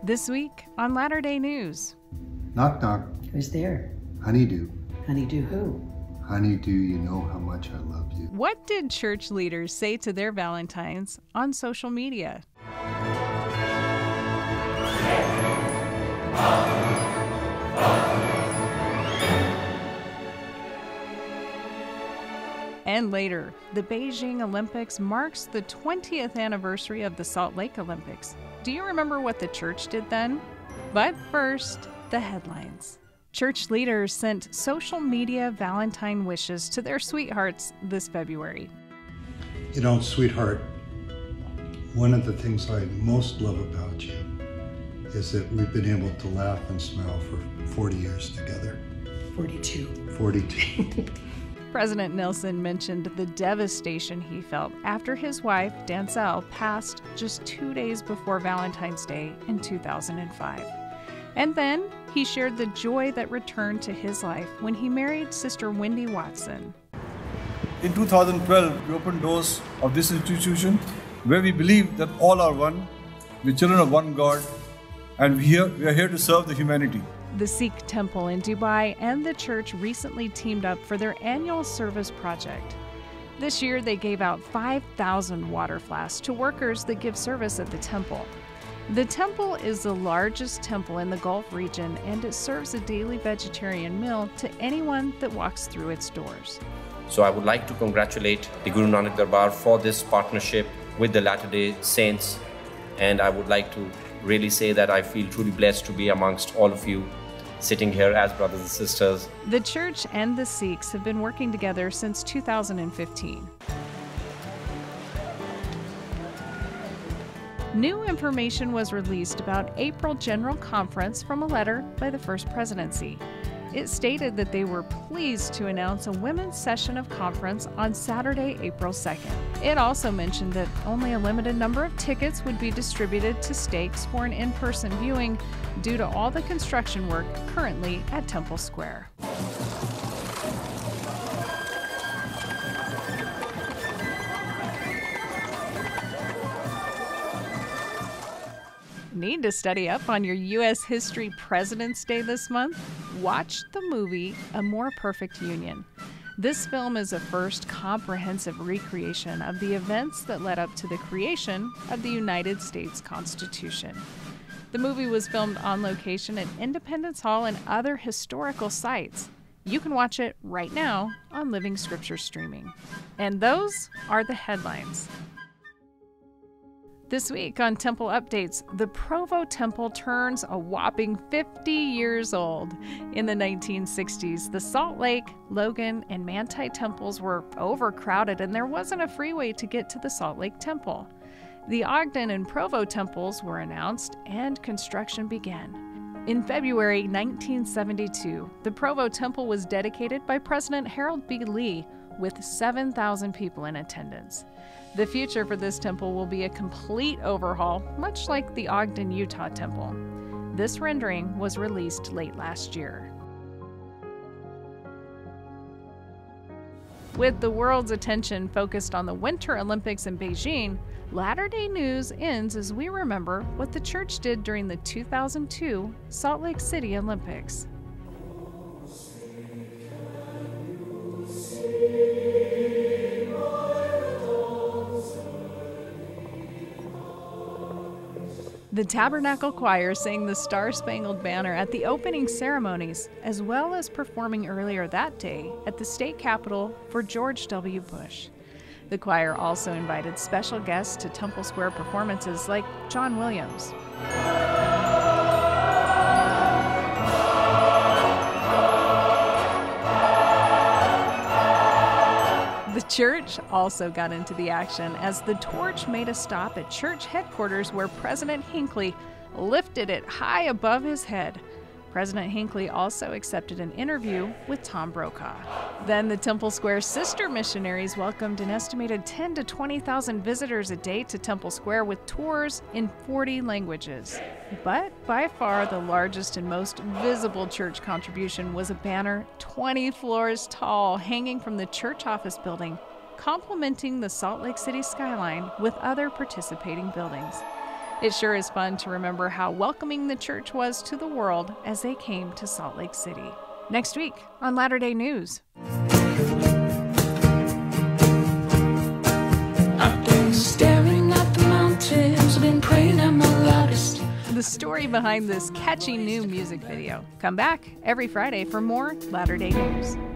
This week on LatterDay News. Knock, knock. Who's there? Honeydew. Honeydew who? Honeydew, you know how much I love you. What did church leaders say to their Valentines on social media? And later, the Beijing Olympics marks the 20th anniversary of the Salt Lake Olympics. Do you remember what the church did then? But first, the headlines. Church leaders sent social media Valentine wishes to their sweethearts this February. You know, sweetheart, one of the things I most love about you is that we've been able to laugh and smile for 40 years together. 42. 42. President Nelson mentioned the devastation he felt after his wife, Dancel, passed just 2 days before Valentine's Day in 2005. And then he shared the joy that returned to his life when he married Sister Wendy Watson. In 2012, we opened doors of this institution where we believe that all are one, we're children of one God, and we are here to serve the humanity. The Sikh temple in Dubai and the church recently teamed up for their annual service project. This year, they gave out 5,000 water flasks to workers that give service at the temple. The temple is the largest temple in the Gulf region, and it serves a daily vegetarian meal to anyone that walks through its doors. So I would like to congratulate the Guru Nanak Darbar for this partnership with the Latter-day Saints, and I would like to really say that I feel truly blessed to be amongst all of you, sitting here as brothers and sisters. The church and the Sikhs have been working together since 2015. New information was released about April General Conference from a letter by the First Presidency. It stated that they were pleased to announce a women's session of conference on Saturday, April 2nd. It also mentioned that only a limited number of tickets would be distributed to stakes for an in-person viewing due to all the construction work currently at Temple Square. Need to study up on your U.S. history President's Day this month? Watch the movie A More Perfect Union. This film is a first comprehensive recreation of the events that led up to the creation of the United States Constitution. The movie was filmed on location at Independence Hall and other historical sites. You can watch it right now on Living Scripture Streaming. And those are the headlines. This week on Temple Updates, the Provo Temple turns a whopping 50 years old. In the 1960s, the Salt Lake, Logan, and Manti temples were overcrowded and there wasn't a freeway to get to the Salt Lake Temple. The Ogden and Provo temples were announced and construction began. In February 1972, the Provo Temple was dedicated by President Harold B. Lee with 7,000 people in attendance. The future for this temple will be a complete overhaul, much like the Ogden, Utah temple. This rendering was released late last year. With the world's attention focused on the Winter Olympics in Beijing, Latter-day News ends as we remember what the church did during the 2002 Salt Lake City Olympics. The Tabernacle Choir sang the Star-Spangled Banner at the opening ceremonies, as well as performing earlier that day at the state capitol for George W. Bush. The choir also invited special guests to Temple Square performances like John Williams. The church also got into the action as the torch made a stop at church headquarters where President Hinckley lifted it high above his head. President Hinckley also accepted an interview with Tom Brokaw. Then the Temple Square sister missionaries welcomed an estimated 10,000 to 20,000 visitors a day to Temple Square with tours in 40 languages. But by far the largest and most visible church contribution was a banner 20 floors tall hanging from the church office building, complementing the Salt Lake City skyline with other participating buildings. It sure is fun to remember how welcoming the church was to the world as they came to Salt Lake City. Next week on LatterDay News. I've been staring at the mountains, I've been praying at my loudest. The story behind this catchy new music video. Come back every Friday for more LatterDay News.